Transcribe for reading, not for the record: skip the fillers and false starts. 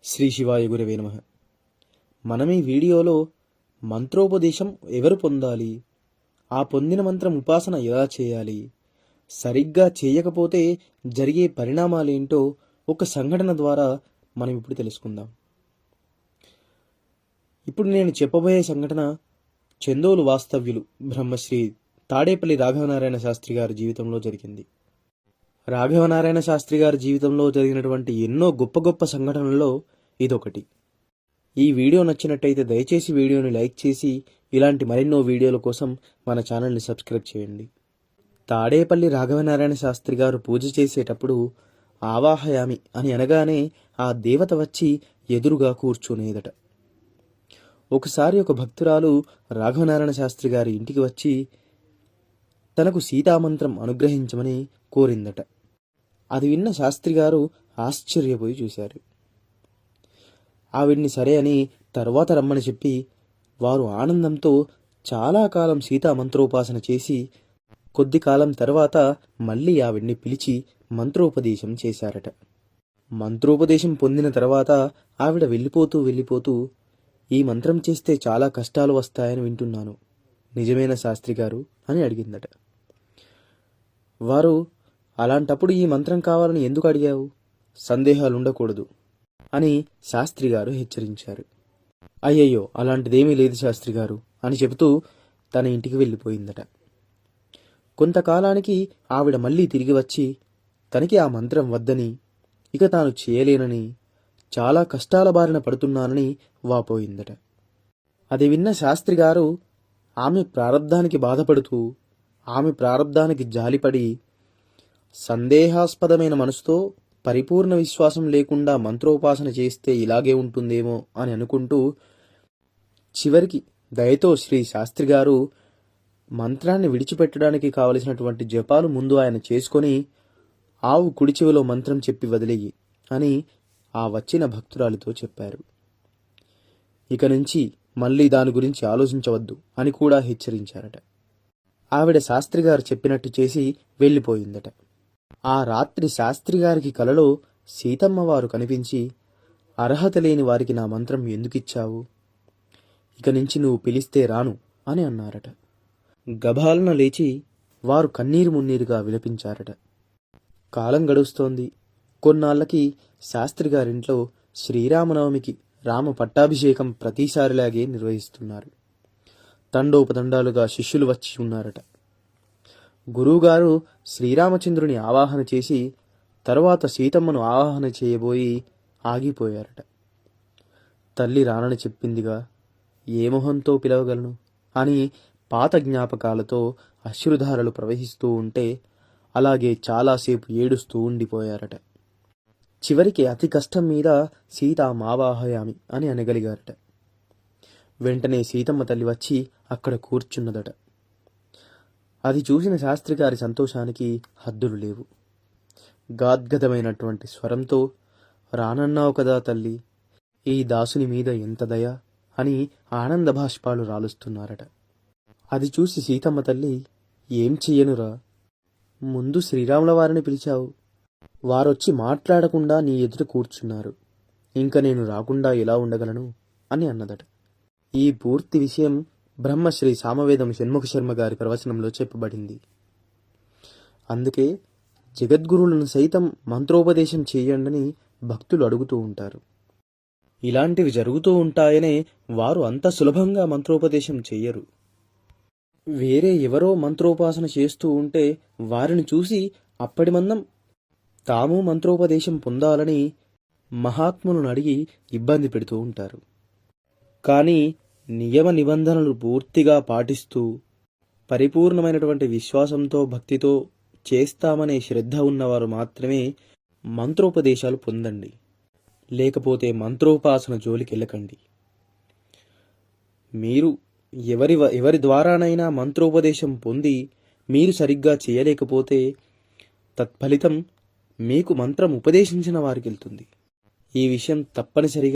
శ్రీ శివాయ గురవే నమః. మనం ఈ వీడియోలో మంత్రోపదేశం ఎవరు పొందాలి, ఆ పొందిన మంత్రం ఉపాసన ఎలా చేయాలి, సరిగ్గా చేయకపోతే జరిగే పరిణామాలేంటో ఒక సంఘటన ద్వారా మనం ఇప్పుడు తెలుసుకుందాం. ఇప్పుడు నేను చెప్పబోయే సంఘటన చందోలు వాస్తవ్యులు బ్రహ్మశ్రీ తాడేపల్లి రాఘవనారాయణ శాస్త్రి గారి జీవితంలో జరిగింది. రాఘవనారాయణ శాస్త్రి గారి జీవితంలో జరిగినటువంటి ఎన్నో గొప్ప గొప్ప సంఘటనల్లో ఇదొకటి. ఈ వీడియో నచ్చినట్టయితే దయచేసి వీడియోని లైక్ చేసి ఇలాంటి మరెన్నో వీడియోల కోసం మన ఛానల్ని సబ్స్క్రైబ్ చేయండి. తాడేపల్లి రాఘవనారాయణ శాస్త్రి గారు పూజ చేసేటప్పుడు ఆవాహయామి అని అనగానే ఆ దేవత వచ్చి ఎదురుగా కూర్చునేదట. ఒకసారి ఒక భక్తురాలు రాఘవనారాయణ శాస్త్రి గారి ఇంటికి వచ్చి తనకు సీతామంత్రం అనుగ్రహించమని కోరిందట. అది విన్న శాస్త్రి గారు ఆశ్చర్యపోయి చూశారు. ఆవిడ్ని సరే అని తరువాత రమ్మని చెప్పి వారు ఆనందంతో చాలా కాలం సీతామంత్రోపాసన చేసి కొద్ది కాలం తర్వాత మళ్ళీ ఆవిడ్ని పిలిచి మంత్రోపదేశం చేశారట. మంత్రోపదేశం పొందిన తర్వాత ఆవిడ వెళ్ళిపోతూ ఈ మంత్రం చేస్తే చాలా కష్టాలు వస్తాయని వింటున్నాను, నిజమేనా శాస్త్రి గారు అని అడిగిందట. వారు అలాంటప్పుడు ఈ మంత్రం కావాలని ఎందుకు అడిగావు, సందేహాలు ఉండకూడదు అని శాస్త్రి గారు హెచ్చరించారు. అయ్యయ్యో అలాంటిదేమీ లేదు శాస్త్రి గారు అని చెబుతూ తన ఇంటికి వెళ్ళిపోయిందట. కొంతకాలానికి ఆవిడ మళ్ళీ తిరిగి వచ్చి తనకి ఆ మంత్రం వద్దని, ఇక తాను చేయలేనని, చాలా కష్టాల బారిన పడుతున్నానని వాపోయిందట. అది విన్న శాస్త్రి గారు ఆమె ప్రారబ్ధానికి బాధపడుతూ, ఆమె ప్రారబ్ధానికి జాలిపడి, సందేహాస్పదమైన మనసుతో పరిపూర్ణ విశ్వాసం లేకుండా మంత్రోపాసన చేస్తే ఇలాగే ఉంటుందేమో అని అనుకుంటూ చివరికి దయతో శ్రీ శాస్త్రి గారు మంత్రాన్ని విడిచిపెట్టడానికి కావలసినటువంటి జపాలు ముందు ఆయన చేసుకొని ఆవు కుడి చెవిలో మంత్రం చెప్పి వదిలేయి అని ఆ వచ్చిన భక్తురాలితో చెప్పారు. ఇక నుంచి మళ్ళీ దాని గురించి ఆలోచించవద్దు అని కూడా హెచ్చరించారట. ఆవిడ శాస్త్రి గారు చెప్పినట్టు చేసి వెళ్ళిపోయిందట. ఆ రాత్రి శాస్త్రి గారికి కలలో సీతమ్మ వారు కనిపించి, అర్హత లేని వారికి నా మంత్రం ఎందుకిచ్చావు, ఇక నుంచి నువ్వు పిలిస్తే రాను అని అన్నారట. గభాలన లేచి వారు కన్నీరు మున్నీరుగా విలపించారట. కాలం గడుస్తోంది. కొన్నాళ్లకి శాస్త్రి గారింట్లో శ్రీరామనవమికి రామ పట్టాభిషేకం ప్రతిసారిలాగే నిర్వహిస్తున్నారు. తండోపతండాలుగా శిష్యులు వచ్చి ఉన్నారట. గురువుగారు శ్రీరామచంద్రుని ఆవాహన చేసి తరువాత సీతమ్మను ఆవాహన చేయబోయి ఆగిపోయారట. తల్లి రానని చెప్పిందిగా, ఏ మొహంతో పిలవగలను అని పాత జ్ఞాపకాలతో అశ్రుధారలు ప్రవహిస్తూ ఉంటే అలాగే చాలాసేపు ఏడుస్తూ ఉండిపోయారట. చివరికి అతి కష్టం మీద సీతామావాహయామి అని అనగలిగారట. వెంటనే సీతమ్మ తల్లి వచ్చి అక్కడ కూర్చున్నదట. అది చూసిన శాస్త్రి గారి సంతోషానికి హద్దులు లేవు. గాద్గదమైనటువంటి స్వరంతో, రానన్నావు కదా తల్లి, ఈ దాసుని మీద ఎంత దయ అని ఆనంద భాష్పాలు రాలుస్తున్నారట. అది చూసి సీతమ్మ తల్లి, ఏం చెయ్యనురా, ముందు శ్రీరాముల వారిని పిలిచావు, వారొచ్చి మాట్లాడకుండా నీ ఎదుట కూర్చున్నారు, ఇంక నేను రాకుండా ఎలా ఉండగలను అని అన్నదట. ఈ పూర్తి విషయం బ్రహ్మశ్రీ సామవేదం షణ్ముఖ శర్మ గారి ప్రవచనంలో చెప్పబడింది. అందుకే జగద్గురువులను సైతం మంత్రోపదేశం చేయండని భక్తులు అడుగుతూ ఉంటారు. ఇలాంటివి జరుగుతూ ఉంటాయనే వారు అంత సులభంగా మంత్రోపదేశం చెయ్యరు. వేరే ఎవరో మంత్రోపాసన చేస్తూ ఉంటే వారిని చూసి అప్పటి మందం తాము మంత్రోపదేశం పొందాలని మహాత్ములను అడిగి ఇబ్బంది పెడుతూ ఉంటారు. కానీ నియమ నిబంధనలు పూర్తిగా పాటిస్తూ పరిపూర్ణమైనటువంటి విశ్వాసంతో భక్తితో చేస్తామనే శ్రద్ధ ఉన్నవారు మాత్రమే మంత్రోపదేశాలు పొందండి, లేకపోతే మంత్రోపాసన జోలికి వెళ్ళకండి. మీరు ఎవరి ద్వారానైనా మంత్రోపదేశం పొంది మీరు సరిగ్గా చేయలేకపోతే తత్ఫలితం మీకు మంత్రం ఉపదేశించిన వారికి వెళ్తుంది. ఈ విషయం తప్పనిసరిగా